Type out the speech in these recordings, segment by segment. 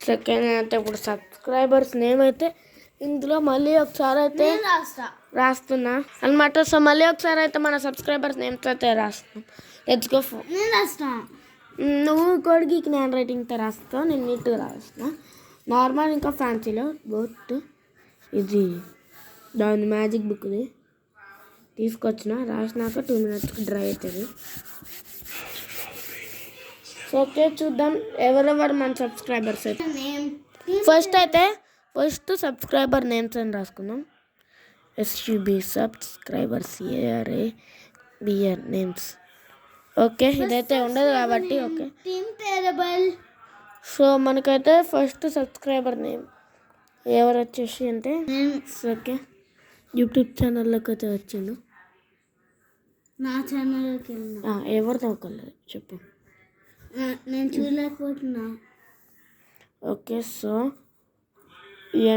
Second అయితే ఇప్పుడు subscribers name అయితే ఇందులో మళ్ళీ ఒకసారి అయితే రాస్తున్నా అనమాట. సో మళ్ళీ ఒకసారి అయితే మన సబ్స్క్రైబర్స్ నేమ్స్ అయితే రాస్తున్నాం. Let's go. నువ్వు కొడుకుకి నేను రైటింగ్తో రాస్తావు, నేను నీట్గా రాస్తున్నా. నార్మల్ ఇంకా ఫ్యాన్సీలో బోత్. ఇది దాని మ్యాజిక్ బుక్ది తీసుకొచ్చిన, రాసినాక 2 minutesకి డ్రై అవుతుంది. సో ఓకే, చూద్దాం ఎవరెవరు మన సబ్స్క్రైబర్స్ అయితే. ఫస్ట్ సబ్స్క్రైబర్ నేమ్స్ అని రాసుకుందాం. SUB subscribers ARABR names. Okay, ఇదైతే ఉండదు కాబట్టి ఓకే. సో మనకైతే ఫస్ట్ సబ్స్క్రైబర్ నేమ్ ఎవరు వచ్చేసి అంటే ఓకే, యూట్యూబ్ ఛానల్లోకి అయితే వచ్చిండు. నా ఛానల్లోకి ఎవరితో ఒకలేదు చెప్పు, నేను చూడలేకపోతున్నా. Okay, so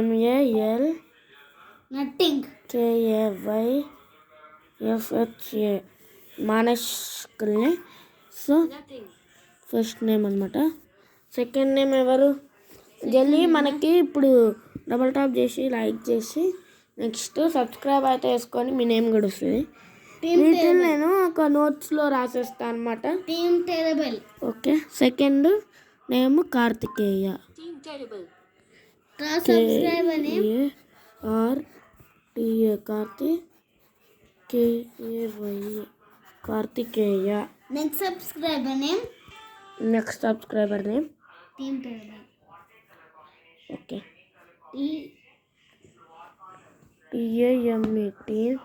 MAL nothing KAYFHA మానస్కల్ని. సో ఫస్ట్ నేమ్ అనమాట. సెకండ్ నేమ్ ఎవరు జల్లి మనకి ఇప్పుడు డబల్ టాప్ చేసి లైక్ చేసి నెక్స్ట్ సబ్స్క్రైబ్ అయితే వేసుకొని మీ నేమ్ కూడా వస్తుంది. వీటిని నేను ఒక నోట్స్లో రాసేస్తాను అనమాట. Okay, second name Karthikeya. Karthikeya. Next subscriber name okay TAME team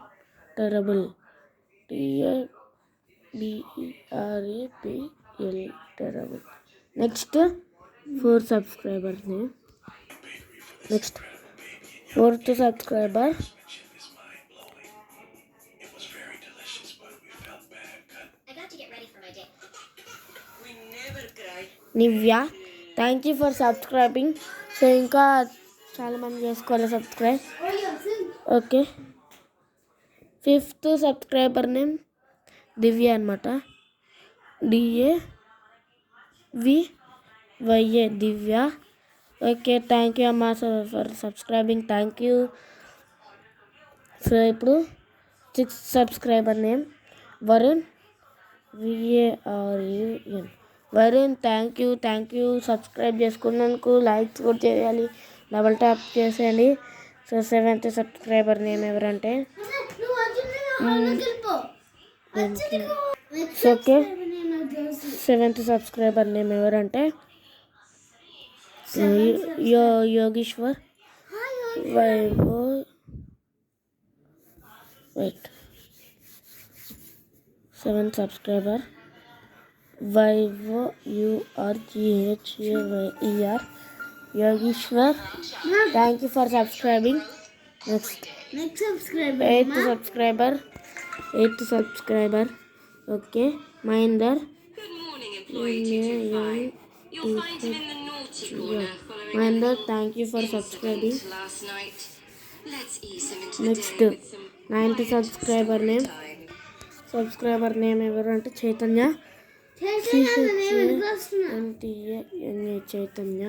terrible. TABERAPL terrible. Next 4 subscriber name. Next 4th subscriber Nivya. Thank you for subscribing. So ఇంకా చాలామంది చేసుకోవాలి subscribe. Okay, 5th subscriber name Divya అనమాట. DAVYA Divya. Okay, thank you అమ్మా for subscribing, thank you. So ఇప్పుడు 6th subscriber name Varun VARUN. Varun, thank you subscribe చేసుకున్నందుకు. Likes కూడా చేయాలి, double tap చేసేయండి. సో 7th సబ్స్క్రైబర్ నేమ్ ఎవరంటే ఓకే, 7th సబ్స్క్రైబర్ నేమ్ ఎవరంటే Yogeshwar Vaibhav. Wait, 7th subscriber YOURGHAYER Yogeshwar. Thank you for subscribing. Next 8th subscriber okay Mahender. Mahender, thank you for subscribing. Next 9th subscriber name ఎవరు అంటే చైతన్య. చైతన్య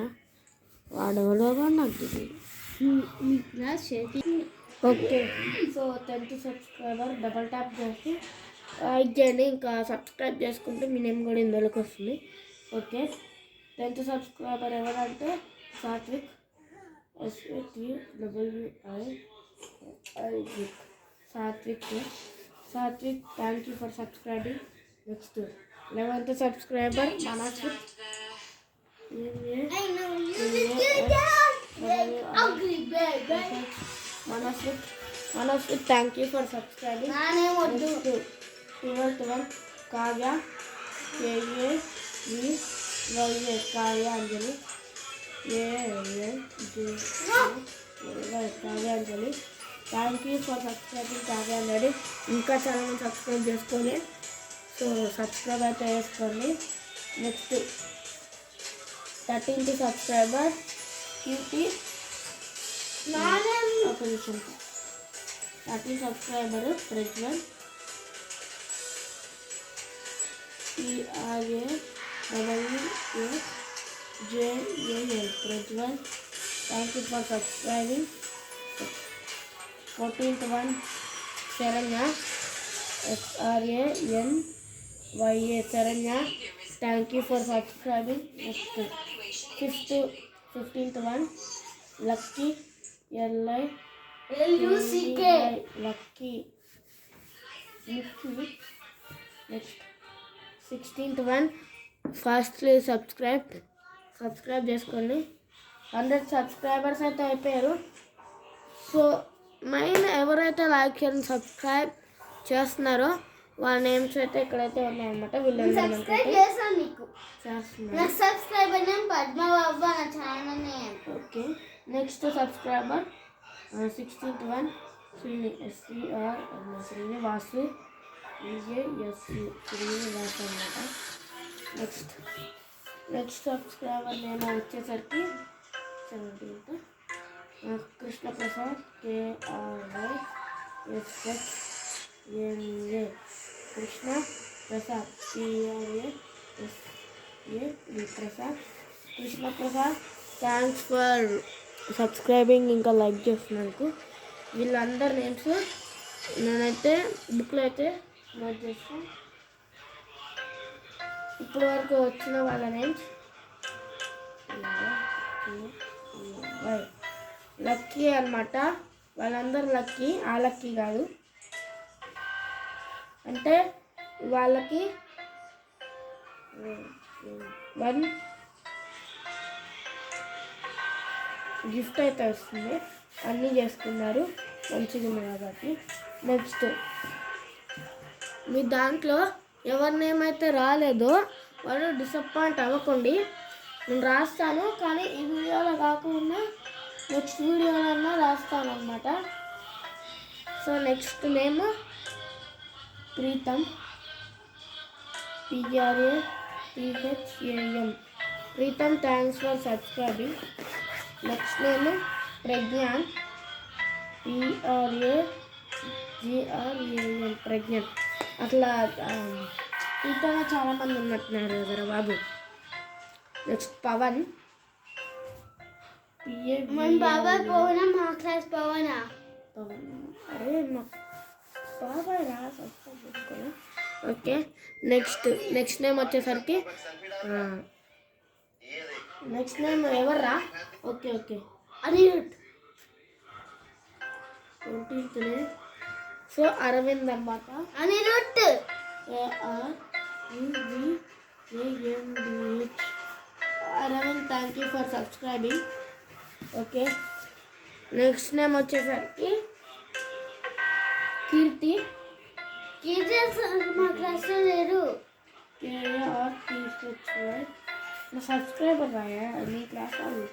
వాడవలో నాకు తెలియదు. Okay, so 10th subscriber double tap చేసి like చేయండి. ఇంకా subscribe చేసుకుంటే మీ నేమ్ కూడా ఇందులోకి వస్తుంది. ఓకే, 10th సబ్స్క్రైబర్ ఎవరంటే Satvik Satvik, thank you for subscribing. Next 11th subscriber Manasvith. Manasvith, thank you for subscribing. 12th one Kavya KAVYA Kavya Anjali. Kavya Anjali, thank you for subscribing Kavya Anjali. ఇంకా చాలామంది సబ్స్క్రైబ్ చేసుకోండి. సో సబ్స్క్రైబ్ అయితే చేసుకోండి. Next 13th subscriber cutie. ఒక నిమిషం, 13th subscriber Prajwal PRAWA JAL Prajwal. Thank you for subscribing. 14th one Saranya SRANYA Saranya. Thank you for subscribing. Next 15th one Lucky LUCK. Lucky. Next 16th one fastly subscribe చేసుకోండి. 100 subscribers అయితే అయిపోయారు. So main ఎవరైతే like share subscribe చేస్తున్నారో వాళ్ళ names అయితే ఇక్కడైతే ఉన్నాయన్నమాట. వీళ్ళందరూ చేస్తున్నారు. Okay, next subscriber 16th one Srinivasu Srinivasu అన్నమాట. నెక్స్ట్ సబ్స్క్రైబర్ నేమ్ వచ్చేసరికి 17th Krishnaprasad KRYSHNA Krishna Prasad Prasad Krishnaprasad. Thanks for subscribing, ఇంకా లైక్ చేస్తున్నందుకు. వీళ్ళందరి నేమ్స్ నేనైతే బుక్లో అయితే నోట్ చేస్తాను. ఇప్పటి వరకు వచ్చిన వాళ్ళ నేమ్స్ లక్కీ అన్నమాట. వాళ్ళందరూ లక్కీ, ఆ లక్కీ కాదు. అంటే వాళ్ళకి 1 గిఫ్ట్ అయితే వస్తుంది. అన్నీ చేసుకున్నారు, మంచిగా ఉంది కాబట్టి. నెక్స్ట్ మీ దాంట్లో ఎవరి నేమ్ అయితే రాలేదో వాళ్ళు డిసప్పాయింట్ అవ్వకండి. నేను రాస్తాను, కానీ ఈ వీడియోలో కాకుండా నెక్స్ట్ వీడియోలో రాస్తాను అన్నమాట. So next name Preetham PRATHAM Preetham. Thanks for subscribing. Next name Pragnan PRAGRAN Pragnan. అట్లా ప్రీతంగా చాలామంది ఉన్నట్టున్నారు కదా బాబు. నెక్స్ట్ పవన్ పవన్. అరే మా బాబాయ్ రాసుకోవాలి. ఓకే, నెక్స్ట్ నేమ్ వచ్చేసరికి నెక్స్ట్ నేమ్ ఎవర్రా? Okay Anirudh. 20th name so Aravind అన్నమాట. Anirudh ARUVANDH Aravind. Thank you for subscribing. Okay, next name వచ్చేసరికి కీర్తి. మా క్లాస్లో లేరు. KRTHY నా సబ్స్క్రైబర్ రాయా. మీ క్లాస్ వాళ్ళు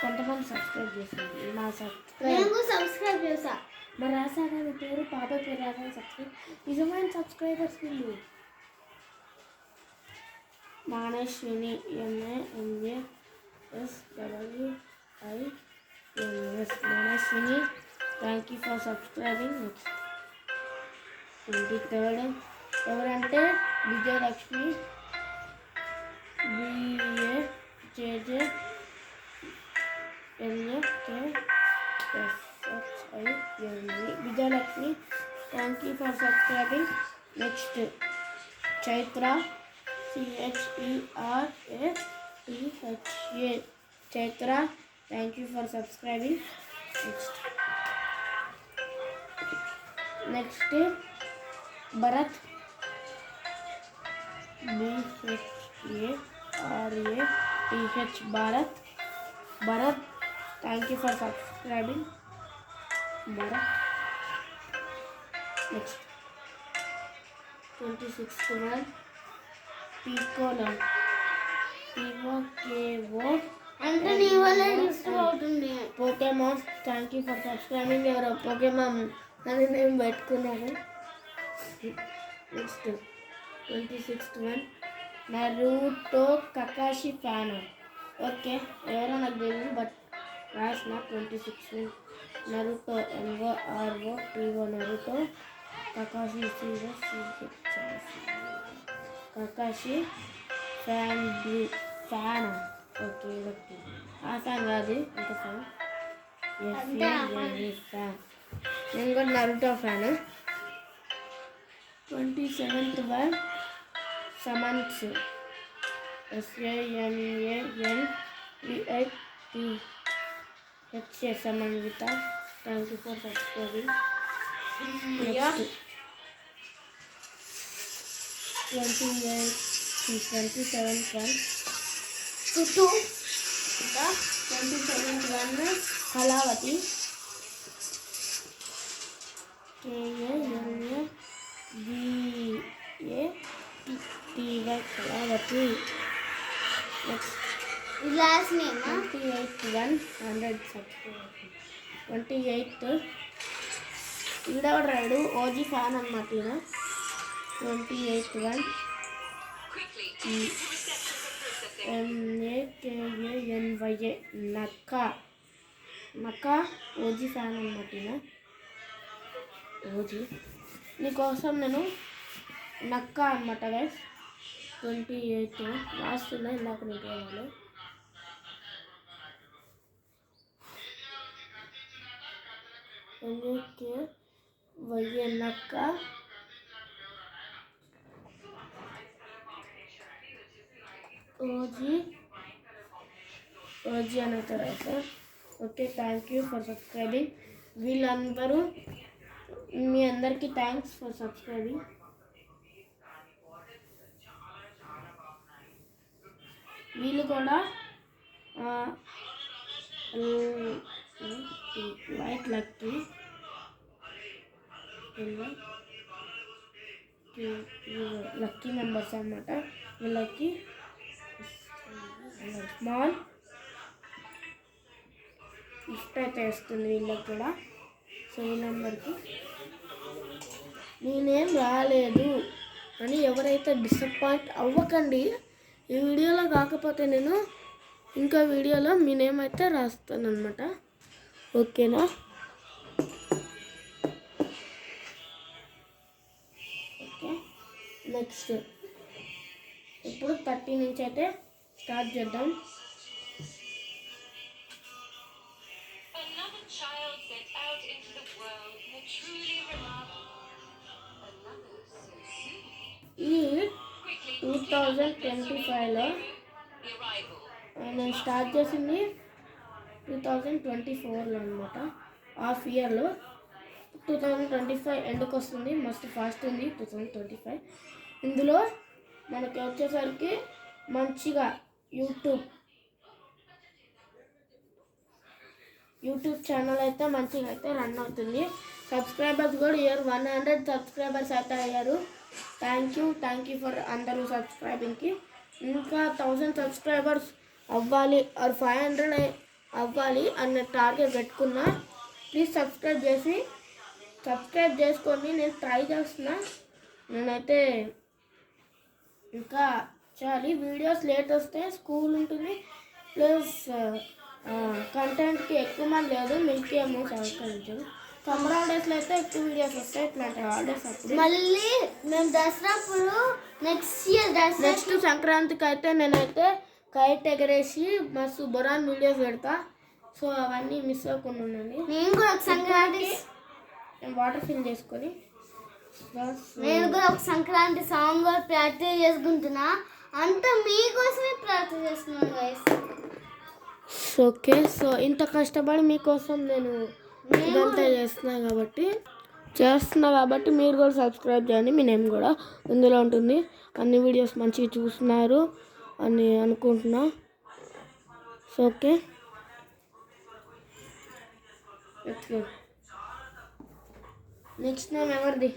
కొంతమంది సబ్స్క్రైబ్ చేసింది. నా సబ్స్క్రైబ్ చేసా. మరి రాసాగా మీ పేరు, పాప పేరు రాసా. సబ్స్క్రైబ్ నిజమైన సబ్స్క్రైబర్స్ వీళ్ళు. Manaswini MANASWINS Manaswini. Thank you for subscribing. Next 23rd ఎవరంటే Vijayalakshmi BAJJLAKSHINV Vijayalakshmi. Thank you for subscribing. Next Chaitra CHERATHA Chaitra. Thank you for subscribing. Next Bharath BHARATH Bharath. Thank you for subscribing Bharath. Next 26th one PICO అంటే నీ వల్ల డిస్టర్బ్ అవుతుంది. Pokemon. Thank you for subscribing. ఎవరో Pokemon అని నేను పెట్టుకున్నాను. Next 26th one Naruto Kakashi fan. Okay, ఎవరో నాకు తెలియదు బట్ రాసిన 26 నరూటో NOROTO నరూటో Kakashi Kakashi fan okay okay ఆ ఫ్యాన్ కాదు ఇంకా ఫ్యాన్ ఫ్యాన్ నేను కూడా Naruto fan 27th one summons SAMANVITA Samantha. Thank you for subscribing. Next 27th one Tutu. 27th one Kalavati. KALAVATY Kalavati. Next last name 28th one 100 subscribers. 28th ఈడవడు రాడు OG fan అన్నమాట ఈయన 28th one NAKANYA నక్క OG fan అన్నమాట ఈయన OG నీకోసం నేను నక్క అన్నమాట గైస్ 28th లాస్ట్ ఉన్నాయి ఇందాక నీకు వాళ్ళు NAKYA నక్క ఓజీ అని అవుతారు sir okay thank you for subscribing వీళ్ళందరూ మీ అందరికీ థ్యాంక్స్ ఫర్ సబ్స్క్రైబింగ్ వీళ్ళు కూడా వైట్ లక్కీ మెంబర్స్ అన్నమాట వీళ్ళకి స్మాల్ గిఫ్ట్ అయితే వస్తుంది వీళ్ళకి కూడా సో ఈ నెంబర్కి నేనేం రాలేదు అని ఎవరైతే డిసప్పాయింట్ అవ్వకండి ఈ వీడియోలో కాకపోతే నేను ఇంకా వీడియోలో మీ నేమ్ అయితే రాస్తాను అనమాట ఓకేనా ఓకే నెక్స్ట్ ఇప్పుడు 30 నుంచి అయితే స్టార్ట్ చేద్దాం ఈ 2025లో నేను స్టార్ట్ చేసింది 2024లో అనమాట హాఫ్ ఇయర్లో 2025 ఎండ్కి వస్తుంది మస్తు ఫాస్ట్ ఉంది 2025 ఇందులో మనకి వచ్చేసరికి మంచిగా యూట్యూబ్ ఛానల్ అయితే మంచిగా అయితే రన్ అవుతుంది సబ్స్క్రైబర్స్ కూడా ఇయర్ 100 సబ్స్క్రైబర్స్ అయితే అయ్యారు థ్యాంక్ యూ ఫర్ అందరూ సబ్స్క్రైబింగ్కి ఇంకా 1000 సబ్స్క్రైబర్స్ అవ్వాలి ఆర్ 500 అవ్వాలి అన్న టార్గెట్ పెట్టుకున్నా ప్లీజ్ సబ్స్క్రైబ్ చేసుకొని నేను ట్రై చేస్తున్నా నేనైతే ఇంకా చాలి వీడియోస్ లేట్ వస్తే స్కూల్ ఉంటుంది ప్లస్ కంటెంట్కి ఎక్కువ మంది లేదు మీకు ఏమో సహకరించదు సమ్మర్ హాలిడేస్లో అయితే ఎక్కువ వీడియోస్ వస్తాయి ఇట్లాంటి హాలిడేస్ అప్పుడు మళ్ళీ మేము దసరాప్పుడు నెక్స్ట్ సంక్రాంతికి అయితే నేనైతే కైట్ ఎగరేసి మస్తు బొరాన్ వీడియోస్ పెడతా సో అవన్నీ మిస్ అవ్వకుండా ఉండండి నేను కూడా ఒక సంక్రాంతి వాటర్ ఫిల్ చేసుకొని నేను కూడా ఒక సంక్రాంతి సాంగ్ కూడా ప్రాక్టీస్ చేసుకుంటున్నా అంతా మీకోసమే ప్రాక్టీస్ చేస్తున్నాను గైస్ ఓకే సో ఇంత కష్టపడి మీకోసం నేను ఇదంతా చేస్తున్నా కాబట్టి మీరు కూడా సబ్స్క్రైబ్ చేయండి మీ నేమ్ కూడా ఇందులో ఉంటుంది అన్ని వీడియోస్ మంచిగా చూస్తున్నారు అని అనుకుంటున్నా సో ఓకే నెక్స్ట్ నేమ్ ఎవరిది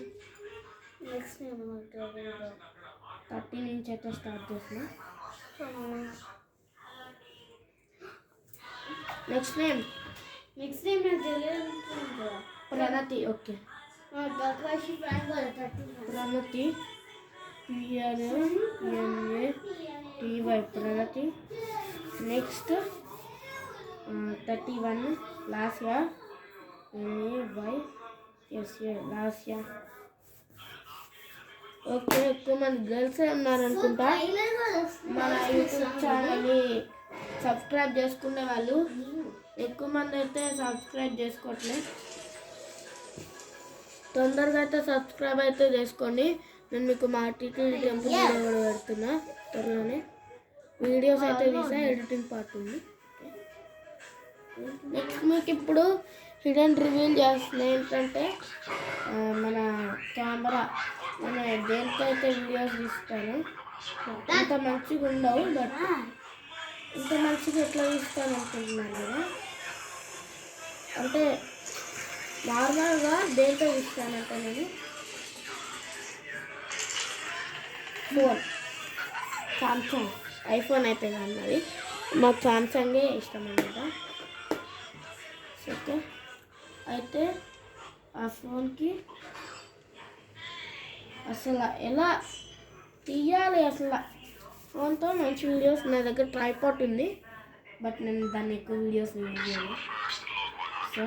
నెక్స్ట్ నేమ్ 30 నుంచి అయితే స్టార్ట్ చేసిన నెక్స్ట్ నేమ్ నాకు తెలియదు Pranathi okay Prakash Pranathi PRNATY Pranathi next 31 Lasya NAYSA Lasya okay ఎక్కువ మంది గర్ల్సే ఉన్నారనుకుంటా మన యూట్యూబ్ ఛానల్ని సబ్స్క్రైబ్ చేసుకునే వాళ్ళు ఎక్కువ మంది అయితే సబ్స్క్రైబ్ చేసుకోవట్లేదు. తొందరగా అయితే సబ్స్క్రైబ్ అయితే చేసుకోండి. నేను మీకు మా టీటీడీ టెంపుల్ వీడియో కూడా పెడుతున్నా త్వరలోనే. వీడియోస్ అయితే తీసా, ఎడిటింగ్ పార్ట్ ఉంది. నెక్స్ట్ మీకు ఇప్పుడు హిడెన్ రివీల్ చేస్తున్నా ఏంటంటే మన కెమెరా మన దేంతో అయితే వీడియోస్ తీస్తాను ఇంత మంచిగా ఉండవు, బట్ ఇంత మంచిగా ఎట్లా తీస్తాను అనుకుంటున్నాను కదా. అంటే నార్మల్గా దేంతో తీస్తానంటే నేను ఫోన్ సామ్సంగ్, ఐఫోన్ అయితే కాదు మరి, మాకు సామ్సంగే ఇష్టం అన్నమాట. ఓకే, అయితే ఆ ఫోన్కి అసలు ఎలా తీయాలి, అసలు ఫోన్తో మంచి వీడియోస్ నా దగ్గర ట్రైపాడ్ ఉంది, బట్ నేను దాన్ని ఎక్కువ వీడియోస్ యూజ్ చేయను. సో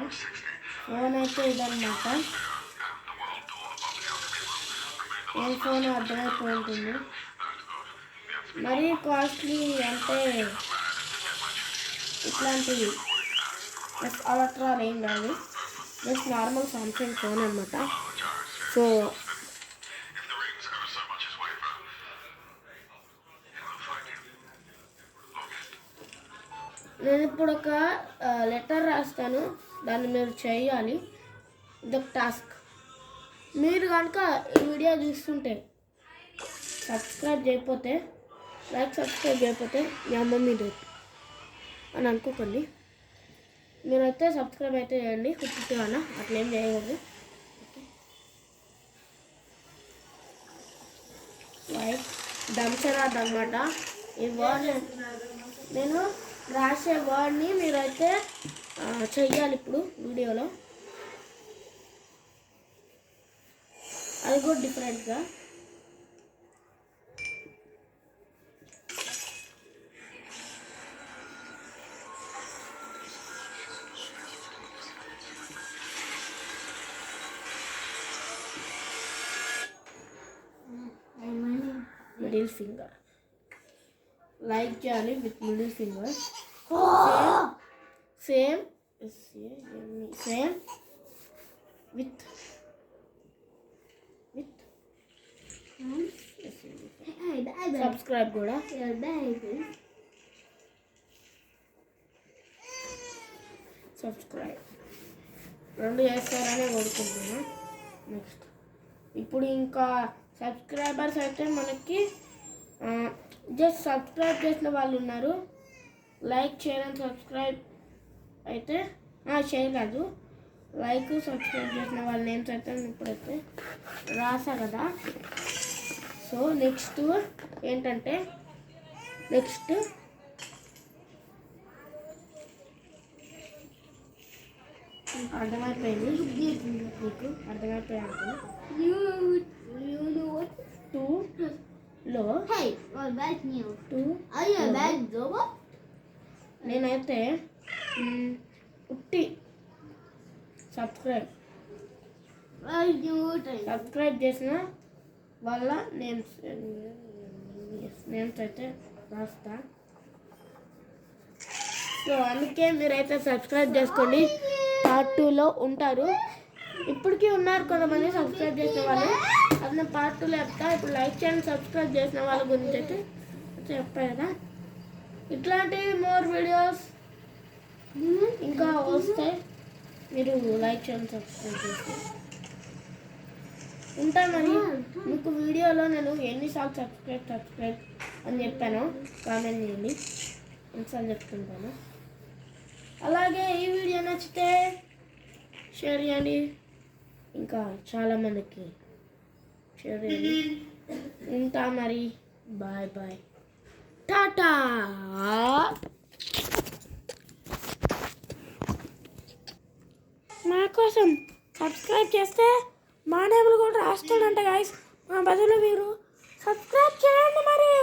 ఫోన్ అయితే ఇదన్నమాట. ఏ ఫోన్ అర్థమైపోయి ఉంటుంది. మరీ కాస్ట్లీ అంటే ఇట్లాంటివి అల్ట్రా ఏం కాదు, జస్ట్ నార్మల్ సామ్సంగ్ ఫోన్ అనమాట. సో నేను ఇప్పుడు ఒక లెటర్ రాస్తాను, దాన్ని మీరు చేయాలి. ఇదొక టాస్క్. మీరు కనుక ఈ వీడియో చూస్తుంటే సబ్స్క్రైబ్ చేయకపోతే, సబ్స్క్రైబ్ చేయకపోతే మీ అమ్మ మీద అని అనుకోకండి. మీరైతే సబ్స్క్రైబ్ అయితే చేయండి, కుట్టుగా అట్లేం చేయకూడదు. లైక్ దంచరాదు అనమాట. ఈ వర్డ్ నేను రాసే వర్డ్ని మీరైతే చెయ్యాలి ఇప్పుడు వీడియోలో, అది కూడా డిఫరెంట్గా. మిడిల్ ఫింగర్ లైక్ చేయాలి with middle finger. Same with subscribe కూడా. సబ్స్క్రైబ్ రెండు చేస్తారనే కోరుకుంటున్నాను. నెక్స్ట్ ఇప్పుడు ఇంకా సబ్స్క్రైబర్స్ అయితే మనకి జస్ట్ సబ్స్క్రైబ్ చేసిన వాళ్ళు ఉన్నారు. లైక్ చేయడం సబ్స్క్రైబ్ అయితే చేయలేదు. లైక్ సబ్స్క్రైబ్ చేసిన వాళ్ళ నేమ్స్ అయితే ఇప్పుడైతే రాసా కదా. సో నెక్స్ట్ ఏంటంటే అర్థమైపోయింది మీకు, అర్థమైపోయాయి అనుకున్నా. 2లో నేనైతే ఉట్టి సబ్స్క్రైబ్ చేసిన వాళ్ళ నేమ్స్ అయితే రాస్తా. సో అందుకే మీరైతే సబ్స్క్రైబ్ చేసుకోండి. పార్ట్ 2లో ఉంటారు. ఇప్పటికీ ఉన్నారు కొంతమంది సబ్స్క్రైబ్ చేసిన వాళ్ళు, అది నేను పార్ట్ 2లో చెప్తా. ఇప్పుడు లైక్ చేయండి, సబ్స్క్రైబ్ చేసిన వాళ్ళ గురించి అయితే చెప్పా కదా. ఇట్లాంటి మోర్ వీడియోస్ ఇంకా వస్తాయి. మీరు లైక్ చేయండి, సబ్స్క్రైబ్ చేస్తే ఉంటామని. మీకు వీడియోలో నేను ఎన్నిసార్లు సబ్స్క్రైబ్ అని చెప్పాను కామెంట్ చేయండి, ఎన్నిసార్లు చెప్తుంటాను. అలాగే ఈ వీడియో నచ్చితే షేర్ చేయండి, ఇంకా చాలామందికి షేర్ చేయండి. ఉంటా మరి, బాయ్ బాయ్, టాటా. మా కోసం సబ్స్క్రైబ్ చేస్తే మా నేములు కూడా రాస్తాడంట గాయస్. మా బదులు మీరు సబ్స్క్రైబ్ చేయండి మరి.